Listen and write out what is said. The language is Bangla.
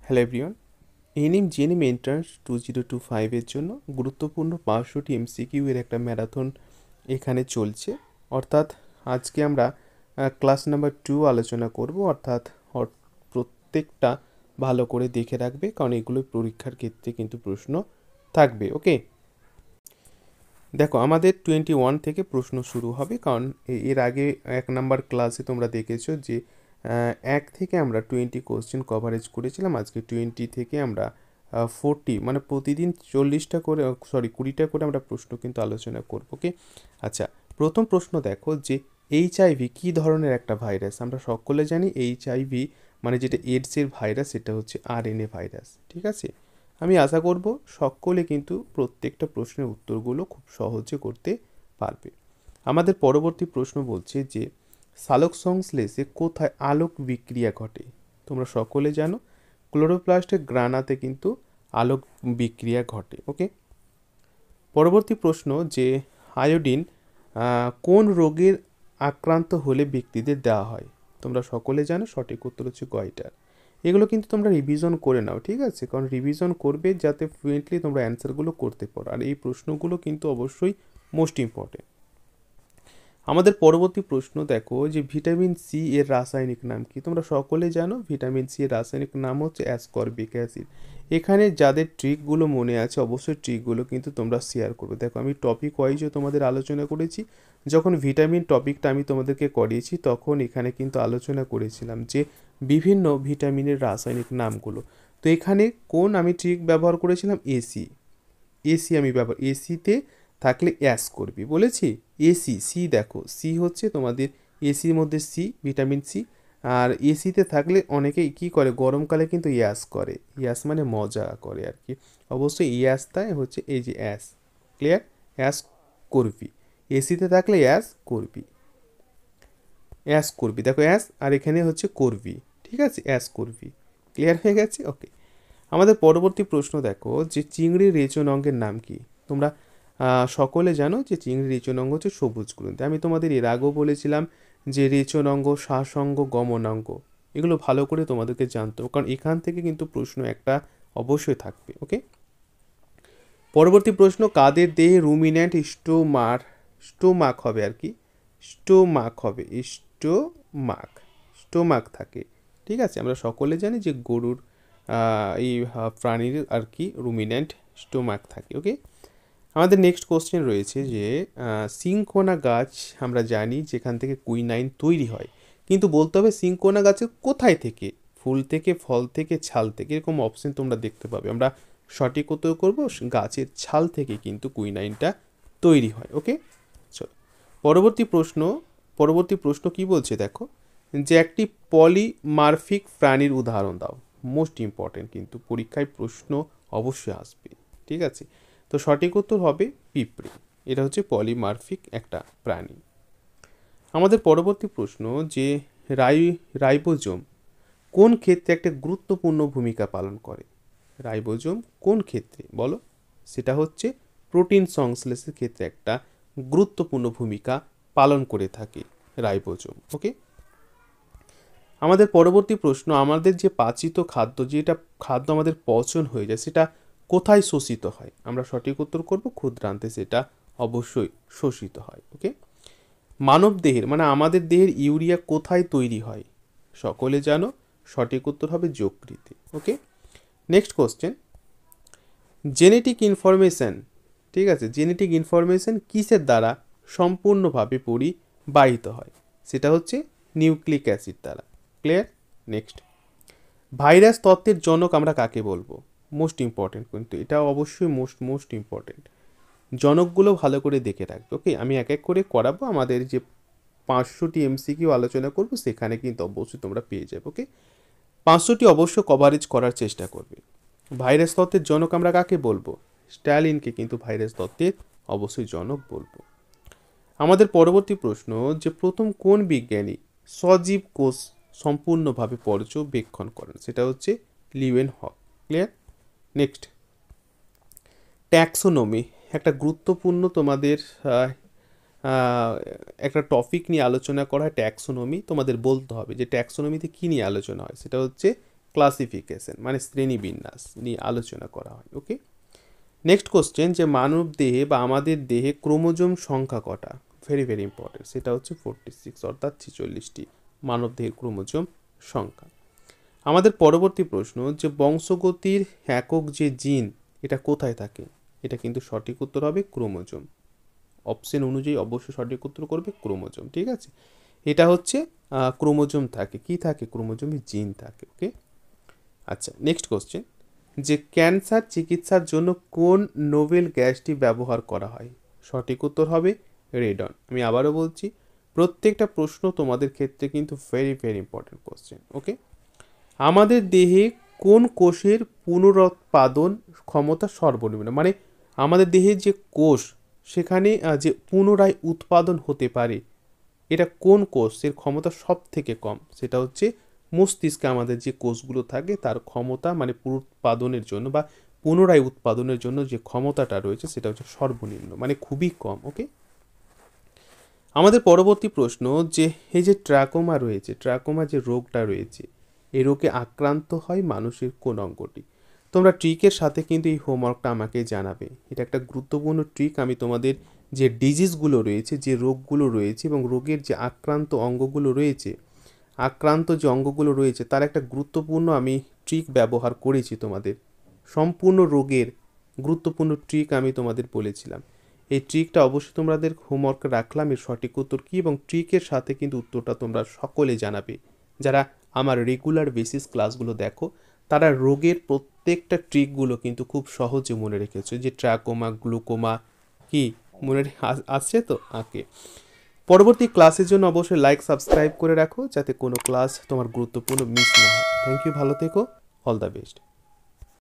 Hello everyone, NM GNM entrance 2025 এর জন্য গুরুত্বপূর্ণ 500টি এমসিকিউ এর একটা ম্যারাথন এখানে চলছে। অর্থাৎ আজকে আমরা ক্লাস নাম্বার 2 আলোচনা করব। অর্থাৎ প্রত্যেকটা ভালো করে দেখে রাখবে, কারণ এগুলো পরীক্ষার ক্ষেত্রে কিন্তু প্রশ্ন থাকবে। ওকে, দেখো আমাদের 21 থেকে প্রশ্ন শুরু হবে, কারণ এর আগে 1 নাম্বার ক্লাসে তোমরা দেখেছো যে 1 থেকে আমরা 20 কোশ্চেন কভারেজ করেছিলাম। আজকে 20 থেকে আমরা 40 মানে প্রতিদিন 40টা করে 20টা করে আমরা প্রশ্ন কিন্তু আলোচনা করব। ওকে, আচ্ছা, প্রথম প্রশ্ন দেখো যে এইচআইভি কী ধরনের একটা ভাইরাস। আমরা সকলে জানি এইচআইভি মানে যেটা এইডসের ভাইরাস, সেটা হচ্ছে আরএনএ ভাইরাস। ঠিক আছে, আমি আশা করব সকলে কিন্তু প্রত্যেকটা প্রশ্নের উত্তরগুলো খুব সহজে করতে পারবে। আমাদের পরবর্তী প্রশ্ন বলছে যে সালোক সংশ্লেষে কোথায় আলোক বিক্রিয়া ঘটে। তোমরা সকলে জানো ক্লোরোপ্লাস্টের গ্রানাতে কিন্তু আলোক বিক্রিয়া ঘটে। ওকে, পরবর্তী প্রশ্ন যে আয়োডিন কোন রোগের আক্রান্ত হলে ব্যক্তিদের দেওয়া হয়। তোমরা সকলে জানো সঠিক উত্তর হচ্ছে গয়টার। এগুলো কিন্তু তোমরা রিভিশন করে নাও, ঠিক আছে, কারণ রিভিশন করবে যাতে ফ্লুয়েন্টলি তোমরা অ্যান্সারগুলো করতে পারো, আর এই প্রশ্নগুলো কিন্তু অবশ্যই মোস্ট ইম্পর্টেন্ট। আমাদের পরবর্তী প্রশ্ন দেখো যে ভিটামিন সি এর রাসায়নিক নাম কি। তোমরা সকলে জানো ভিটামিন সি এর রাসায়নিক নাম হচ্ছে অ্যাসকর্বিক অ্যাসিড। এখানে যাদের ট্রিকগুলো মনে আছে অবশ্যই ট্রিকগুলো কিন্তু তোমরা শেয়ার করবে। দেখো আমি টপিক ওয়াইজও তোমাদের আলোচনা করেছি। যখন ভিটামিন টপিকটা আমি তোমাদেরকে করিয়েছি তখন এখানে কিন্তু আলোচনা করেছিলাম যে বিভিন্ন ভিটামিনের রাসায়নিক নামগুলো। তো এখানে কোন আমি ট্রিক ব্যবহার করেছিলাম, এসি আমি ব্যবহার, এসিতে থাকলে অ্যাস করবি বলেছি। এসি সি, দেখো সি হচ্ছে তোমাদের এসির মধ্যে সি, ভিটামিন সি। আর এসিতে থাকলে অনেকেই কী করে গরমকালে কিন্তু ইয়াস করে, ইয়াস মানে মজা করে আর কি। অবশ্যই ইয়াসটাই হচ্ছে এই যে অ্যাস। ক্লিয়ার, অ্যাস করবি, এসিতে থাকলে অ্যাস করবি, অ্যাস করবি, দেখো অ্যাস আর এখানে হচ্ছে করবি। ঠিক আছে, অ্যাস করবি। ক্লিয়ার হয়ে গেছে। ওকে, আমাদের পরবর্তী প্রশ্ন দেখো যে চিংড়ির রেচন অঙ্গের নাম কি। তোমরা সকলে জানো যে চিংড়ির রেচন অঙ্গ হচ্ছে সবুজ গ্রন্থি। আমি তোমাদের এর আগেও বলেছিলাম যে রেচন অঙ্গ, শ্বাসঙ্গ, গমনাঙ্গ এগুলো ভালো করে তোমাদেরকে জানতে হবে, কারণ এখান থেকে কিন্তু প্রশ্ন একটা অবশ্যই থাকবে। ওকে, পরবর্তী প্রশ্ন কাদের দেহে রুমিন্যান্ট স্টোমাক হবে আর কি, স্টোমাক হবে, স্টোমাক থাকে। ঠিক আছে, আমরা সকলে জানি যে গরুর এই প্রাণীর আর কি রুমিন্যান্ট স্টোমাক থাকে। ওকে, আমাদের নেক্সট কোশ্চেন রয়েছে যে সিংকোনা গাছ আমরা জানি যেখান থেকে কুইনাইন তৈরি হয়, কিন্তু বলতে হবে সিংকোনা গাছের কোথায় থেকে, ফুল থেকে, ফল থেকে, ছাল থেকে, এরকম অপশন তোমরা দেখতে পাবে। আমরা সঠিক উত্তর করব গাছের ছাল থেকে কিন্তু কুইনাইনটা তৈরি হয়। ওকে, চলো পরবর্তী প্রশ্ন কি বলছে দেখো যে একটি পলিমারফিক প্রাণীর উদাহরণ দাও। মোস্ট ইম্পর্টেন্ট, কিন্তু পরীক্ষায় প্রশ্ন অবশ্যই আসবে। ঠিক আছে, তো সঠিক উত্তর হবে পিঁপড়ে। এটা হচ্ছে পলিমারফিক একটা প্রাণী। আমাদের পরবর্তী প্রশ্ন যে রাইবোজোম কোন ক্ষেত্রে একটা গুরুত্বপূর্ণ ভূমিকা পালন করে। রাইবোজোম কোন ক্ষেত্রে বলো, সেটা হচ্ছে প্রোটিন সংশ্লেষের ক্ষেত্রে একটা গুরুত্বপূর্ণ ভূমিকা পালন করে থাকে রাইবোজোম। ওকে, আমাদের পরবর্তী প্রশ্ন আমাদের যে পাচিত খাদ্য, যেটা খাদ্য আমাদের পচন হয়ে যায় সেটা কোথায় শোষিত হয়। আমরা সঠিক উত্তর করব ক্ষুদ্রান্তে সেটা অবশ্যই শোষিত হয়। ওকে, মানব দেহের মানে আমাদের দেহের ইউরিয়া কোথায় তৈরি হয়, সকলে জানো সঠিক উত্তর হবে যকৃতে। ওকে, নেক্সট কোশ্চেন জেনেটিক ইনফরমেশন। ঠিক আছে, জেনেটিক ইনফরমেশন কিসের দ্বারা সম্পূর্ণভাবে পরিবাহিত হয়, সেটা হচ্ছে নিউক্লিক অ্যাসিড দ্বারা। ক্লিয়ার, নেক্সট ভাইরাস তত্ত্বের জনক আমরা কাকে বলবো। মোস্ট ইম্পর্টেন্ট, কিন্তু এটা অবশ্যই মোস্ট ইম্পর্টেন্ট, জনকগুলো ভালো করে দেখে রাখবে। ওকে, আমি এক এক করে করাবো, আমাদের যে 500টি এমসিকিউ আলোচনা করব সেখানে কিন্তু অবশ্যই তোমরা পেয়ে যাবে। ওকে, 500টি অবশ্য কভারেজ করার চেষ্টা করবে। ভাইরাস তত্ত্বের জনক আমরা কাকে বলবো, স্ট্যালিনকে কিন্তু ভাইরাস তত্ত্বের অবশ্যই জনক বলবো। আমাদের পরবর্তী প্রশ্ন যে প্রথম কোন বিজ্ঞানী সজীব কোষ সম্পূর্ণভাবে পর্যবেক্ষণ করেন, সেটা হচ্ছে লিওয়েন হক। ক্লিয়ার, নেক্সট ট্যাক্সোনমি একটা গুরুত্বপূর্ণ তোমাদের একটা টপিক নিয়ে আলোচনা করা হয় ট্যাক্সোনমি। তোমাদের বলতে হবে যে ট্যাক্সোনমিতে কী নিয়ে আলোচনা হয়, সেটা হচ্ছে ক্লাসিফিকেশন মানে শ্রেণীবিন্যাস নিয়ে আলোচনা করা হয়। ওকে, নেক্সট কোশ্চেন যে মানব দেহে বা আমাদের দেহে ক্রোমোজোম সংখ্যা কটা? ভেরি ভেরি ইম্পর্টেন্ট, সেটা হচ্ছে 46 অর্থাৎ 46টি মানব দেহের ক্রোমোজোম সংখ্যা। আমাদের পরবর্তী প্রশ্ন যে বংশগতির একক যে জিন এটা কোথায় থাকে? এটা কিন্তু সঠিক উত্তর হবে ক্রোমোজোম। অপশন অনুযায়ী অবশ্যই সঠিক উত্তর করবে ক্রোমোজোম। ঠিক আছে, এটা হচ্ছে ক্রোমোজোম থাকে, কি থাকে? ক্রোমোজোমে জিন থাকে। ওকে, আচ্ছা নেক্সট কোশ্চেন যে ক্যান্সার চিকিৎসার জন্য কোন নোবেল গ্যাসটি ব্যবহার করা হয়? সঠিক উত্তর হবে রেডন। আমি আবারও বলছি, প্রত্যেকটা প্রশ্ন তোমাদের ক্ষেত্রে কিন্তু ভেরি ভেরি ইম্পর্টেন্ট কোশ্চেন। ওকে, আমাদের দেহে কোন কোষের পুনরুৎপাদন ক্ষমতা সর্বনিম্ন? মানে আমাদের দেহের যে কোষ সেখানে যে পুনরায় উৎপাদন হতে পারে, এটা কোন কোষের ক্ষমতা সব থেকে কম? সেটা হচ্ছে মস্তিষ্কে আমাদের যে কোষগুলো থাকে তার ক্ষমতা মানে পুনরুৎপাদনের জন্য বা পুনরায় উৎপাদনের জন্য যে ক্ষমতাটা রয়েছে সেটা হচ্ছে সর্বনিম্ন মানে খুবই কম। ওকে, আমাদের পরবর্তী প্রশ্ন যে এই যে ট্রাকোমা রয়েছে, ট্রাকোমা যে রোগটা রয়েছে এই রোগে আক্রান্ত হয় মানুষের কোন অঙ্গটি? তোমরা ট্রিকের সাথে কিন্তু এই হোমওয়ার্কটা আমাকে জানাবে। এটা একটা গুরুত্বপূর্ণ ট্রিক। আমি তোমাদের যে ডিজিজগুলো রয়েছে, যে রোগগুলো রয়েছে এবং রোগের যে আক্রান্ত অঙ্গগুলো রয়েছে, আক্রান্ত যে অঙ্গগুলো রয়েছে তার একটা গুরুত্বপূর্ণ আমি ট্রিক ব্যবহার করেছি তোমাদের। সম্পূর্ণ রোগের গুরুত্বপূর্ণ ট্রিক আমি তোমাদের বলেছিলাম। এই ট্রিকটা অবশ্যই তোমাদের হোমওয়ার্কে রাখলাম, এর সঠিক উত্তর কী এবং ট্রিকের সাথে কিন্তু উত্তরটা তোমরা সকলে জানাবে। যারা আমার রেগুলার বেসিস ক্লাসগুলো দেখো তারা রোগের প্রত্যেকটা ট্রিকগুলো কিন্তু খুব সহজে মনে রেখেছো। যে ট্রাকোমা, গ্লুকোমা কি মনে আসছে তো? আঁকে পরবর্তী ক্লাসের জন্য অবশ্যই লাইক সাবস্ক্রাইব করে রাখো যাতে কোনো ক্লাস তোমার গুরুত্বপূর্ণ মিস না হয়। থ্যাংক ইউ, ভালো থেকো, অল দ্য বেস্ট।